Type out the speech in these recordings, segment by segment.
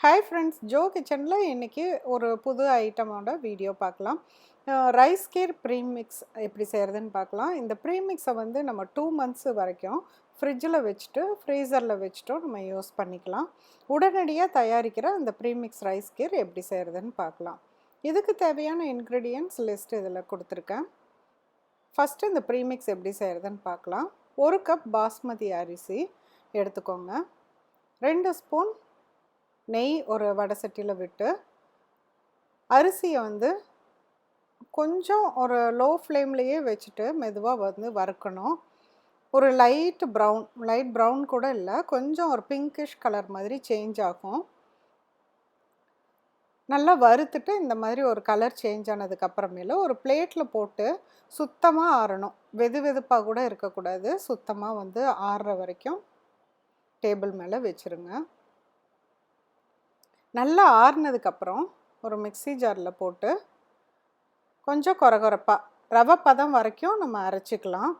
Hi friends, Joe கிச்சனில் இன்றைக்கி ஒரு புது ஐட்டமோட வீடியோ பார்க்கலாம். ரைஸ் கீர் ப்ரீமிக்ஸ் எப்படி செய்கிறதுன்னு பார்க்கலாம். இந்த ப்ரீமிக்ஸை வந்து நம்ம 2 மந்த்ஸ் வரைக்கும் ஃப்ரிட்ஜில் வச்சுட்டு ஃப்ரீசரில் வச்சுட்டும் நம்ம யூஸ் பண்ணிக்கலாம். உடனடியாக தயாரிக்கிற அந்த ப்ரீமிக்ஸ் ரைஸ் கீர் எப்படி செய்கிறதுன்னு பார்க்கலாம். இதுக்கு தேவையான இன்க்ரீடியன்ட்ஸ் லிஸ்ட் இதில் கொடுத்துருக்கேன். ஃபஸ்ட்டு இந்த ப்ரீமிக்ஸ் எப்படி செய்கிறதுன்னு பார்க்கலாம். 1 கப் பாஸ்மதி அரிசி எடுத்துக்கோங்க. 2 ஸ்பூன் நெய் ஒரு வடை சட்டியில் விட்டு அரிசியை வந்து கொஞ்சம் ஒரு லோ ஃப்ளேம்லேயே வச்சுட்டு மெதுவாக வந்து வறுக்கணும். ஒரு லைட் ப்ரௌன் கூட இல்லை, கொஞ்சம் ஒரு பிங்கிஷ் கலர் மாதிரி சேஞ்ச் ஆகும். நல்லா வறுத்துட்டு இந்த மாதிரி ஒரு கலர் சேஞ்ச் ஆனதுக்கப்புறமேல ஒரு பிளேட்டில் போட்டு சுத்தமாக ஆறணும். வெதுப்பாக கூட இருக்கக்கூடாது. சுத்தமாக வந்து ஆறுற வரைக்கும் டேபிள் மேலே வச்சுருங்க. நல்லா ஆறுனதுக்கப்புறம் ஒரு மிக்ஸி ஜாரில் போட்டு கொஞ்சம் கொரகொரப்பாக ரவை பதம் வரைக்கும் நம்ம அரைச்சிக்கலாம்.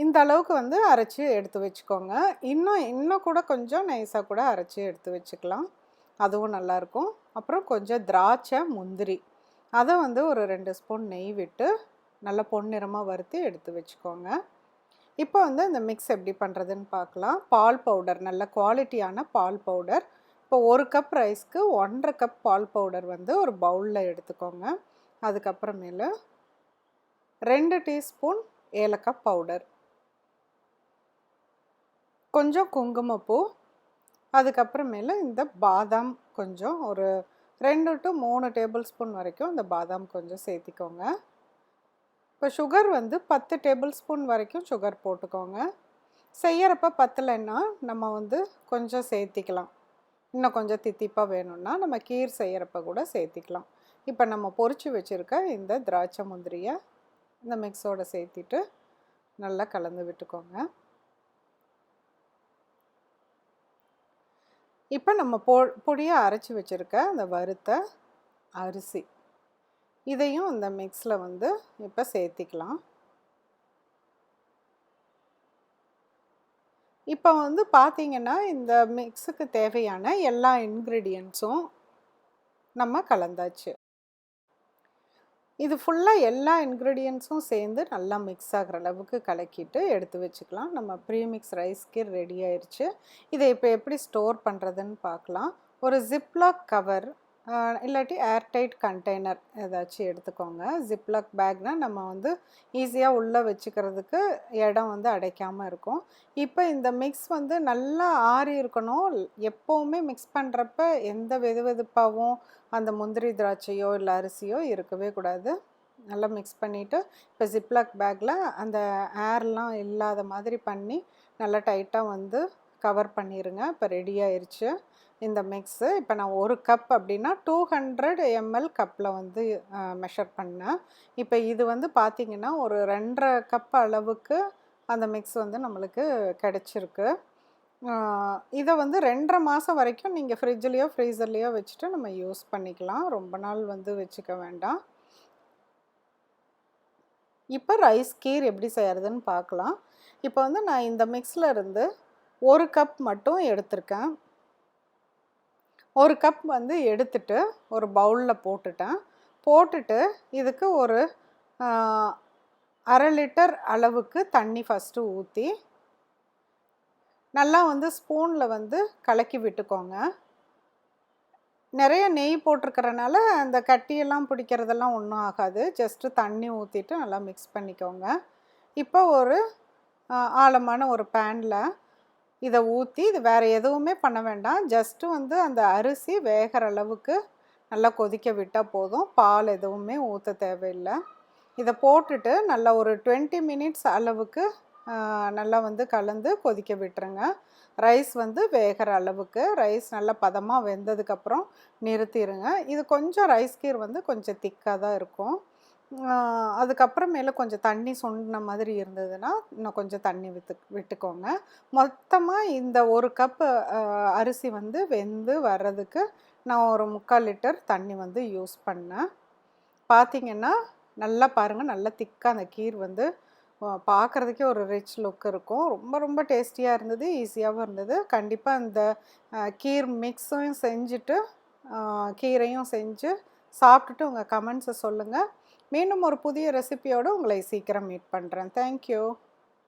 இந்த அளவுக்கு வந்து அரைச்சி எடுத்து வச்சுக்கோங்க. இன்னும் கூட கொஞ்சம் நைஸாக கூட அரைச்சி எடுத்து வச்சுக்கலாம், அதுவும் நல்லாயிருக்கும். அப்புறம் கொஞ்சம் திராட்சை, முந்திரி அதை வந்து ஒரு 2 ஸ்பூன் நெய் விட்டு நல்லா பொன்னிறமாக வறுத்து எடுத்து வச்சுக்கோங்க. இப்போ வந்து இந்த மிக்ஸ் எப்படி பண்ணுறதுன்னு பார்க்கலாம். பால் பவுடர், நல்ல குவாலிட்டியான பால் பவுடர். இப்போ 1 கப் ரைஸ்க்கு 1.5 கப் பால் பவுடர் வந்து ஒரு பவுலில் எடுத்துக்கோங்க. அதுக்கப்புறமேல 2 டீஸ்பூன் ஏலக்காய் பவுடர், கொஞ்சம் குங்குமப்பூ, அதுக்கப்புறமேல இந்த பாதாம் கொஞ்சம் ஒரு 2 to 3 டேபிள் ஸ்பூன் வரைக்கும் இந்த பாதாம் கொஞ்சம் சேர்த்திக்கோங்க. இப்போ சுகர் வந்து 10 டேபிள் ஸ்பூன் வரைக்கும் சுகர் போட்டுக்கோங்க. செய்யறப்ப பத்தலைன்னா நம்ம வந்து கொஞ்சம் சேர்த்திக்கலாம். இன்னும் கொஞ்சம் தித்திப்பாக வேணும்னா நம்ம கீர் செய்யறப்ப கூட சேர்த்திக்கலாம். இப்போ நம்ம பொரிச்சு வச்சுருக்க இந்த திராட்சை முந்திரியை இந்த மிக்ஸோட சேர்த்திட்டு நல்லா கலந்து விட்டுக்கோங்க. இப்போ நம்ம பொடியை அரைச்சி வச்சுருக்க அந்த வறுத்த அரிசி இதையும் இந்த மிக்ஸில் வந்து இப்போ சேர்த்திக்கலாம். இப்போ வந்து பார்த்திங்கன்னா இந்த மிக்ஸுக்கு தேவையான எல்லா இன்க்ரீடியன்ட்ஸும் நம்ம கலந்தாச்சு. இது ஃபுல்லாக எல்லா இன்க்ரீடியன்ட்ஸும் சேர்ந்து நல்லா மிக்ஸ் ஆகிற அளவுக்கு கலக்கிட்டு எடுத்து வச்சுக்கலாம். நம்ம ப்ரீமிக்ஸ் ரைஸ் கீர் ரெடி ஆயிடுச்சு. இதை இப்போ எப்படி ஸ்டோர் பண்ணுறதுன்னு பார்க்கலாம். ஒரு ஜிப்லாக் கவர் இல்லாட்டி ஏர்டைட் கண்டெய்னர் ஏதாச்சும் எடுத்துக்கோங்க. ஜிப்லாக் பேக்னால் நம்ம வந்து ஈஸியாக உள்ளே வச்சுக்கிறதுக்கு இடம் வந்து அடைக்காமல் இருக்கும். இப்போ இந்த மிக்ஸ் வந்து நல்லா ஆறி இருக்கணும். எப்போவுமே மிக்ஸ் பண்ணுறப்ப எந்த வெதுப்பாகவும் அந்த முந்திரி திராட்சையோ இல்லை அரிசியோ இருக்கவே கூடாது. நல்லா மிக்ஸ் பண்ணிவிட்டு இப்போ ஜிப்லாக் பேக்கில் அந்த ஏர்லாம் இல்லாத மாதிரி பண்ணி நல்லா டைட்டாக வந்து கவர் பண்ணிடுங்க. இப்போ ரெடி ஆயிடுச்சு இந்த மிக்ஸு. இப்போ நான் 1 கப் அப்படின்னா 200 ml கப்பில் வந்து மெஷர் பண்ணேன். இப்போ இது வந்து பார்த்திங்கன்னா ஒரு 2.5 கப் அளவுக்கு அந்த மிக்ஸ் வந்து நம்மளுக்கு கிடச்சிருக்கு. இதை வந்து 2.5 மாதம் வரைக்கும் நீங்கள் ஃப்ரிட்ஜ்லேயோ ஃப்ரீசர்லேயோ வச்சுட்டு நம்ம யூஸ் பண்ணிக்கலாம். ரொம்ப நாள் வந்து வச்சுக்க வேண்டாம். இப்போ ரைஸ் கீர் எப்படி செய்கிறதுன்னு பார்க்கலாம். இப்போ வந்து நான் இந்த மிக்ஸில் இருந்து 1 கப் மட்டும் எடுத்திருக்கேன். 1 கப் வந்து எடுத்துட்டு ஒரு பவுலில் போட்டுட்டு இதுக்கு ஒரு 1/2 லிட்டர் அளவுக்கு தண்ணி ஃபஸ்ட்டு ஊற்றி நல்லா வந்து ஸ்பூனில் வந்து கலக்கி விட்டுக்கோங்க. நிறைய நெய் போட்டிருக்கிறனால அந்த கட்டியெல்லாம் பிடிக்கிறதெல்லாம் ஒன்றும் ஆகாது. ஜஸ்ட்டு தண்ணி ஊற்றிட்டு நல்லா மிக்ஸ் பண்ணிக்கோங்க. இப்போ ஒரு ஆழமான ஒரு பேனில் இதை ஊற்றி, இது வேறு எதுவுமே பண்ண வேண்டாம். ஜஸ்ட்டு வந்து அந்த அரிசி வேகிற அளவுக்கு நல்லா கொதிக்க விட்டால் போதும். பால் எதுவுமே ஊற்ற தேவையில்லை. இதை போட்டுட்டு நல்லா ஒரு 20 மினிட்ஸ் அளவுக்கு நல்லா வந்து கலந்து கொதிக்க விட்டுருங்க. ரைஸ் வந்து வேகிற அளவுக்கு ரைஸ் நல்லா பதமாக வெந்ததுக்கப்புறம் நிறுத்திடுங்க. இது கொஞ்சம் ரைஸ் கீர் வந்து கொஞ்சம் திக்காக தான் இருக்கும். அதுக்கப்புறமேல கொஞ்சம் தண்ணி சொன்ன மாதிரி இருந்ததுன்னா இன்னும் கொஞ்சம் தண்ணி விட்டுக்கோங்க. மொத்தமாக இந்த 1 கப் அரிசி வந்து வெந்து வர்றதுக்கு நான் ஒரு 3/4 லிட்டர் தண்ணி வந்து யூஸ் பண்ணேன். பார்த்திங்கன்னா நல்லா பாருங்கள், நல்லா திக்காக அந்த கீர் வந்து பார்க்குறதுக்கே ஒரு ரிச் லுக் இருக்கும். ரொம்ப ரொம்ப டேஸ்டியா இருந்தது. ஈஸியாவும் இருந்தது. கண்டிப்பா இந்த கீர் மிக்ஸையும் செஞ்சுட்டு, அ கீரையும் செஞ்சு சாப்பிட்டுட்டு உங்க கமெண்ட்ஸ சொல்லுங்க. மீண்டும் ஒரு புதிய ரெசிபியோட உங்களை சீக்கிரம் மீட் பண்றேன். Thank you.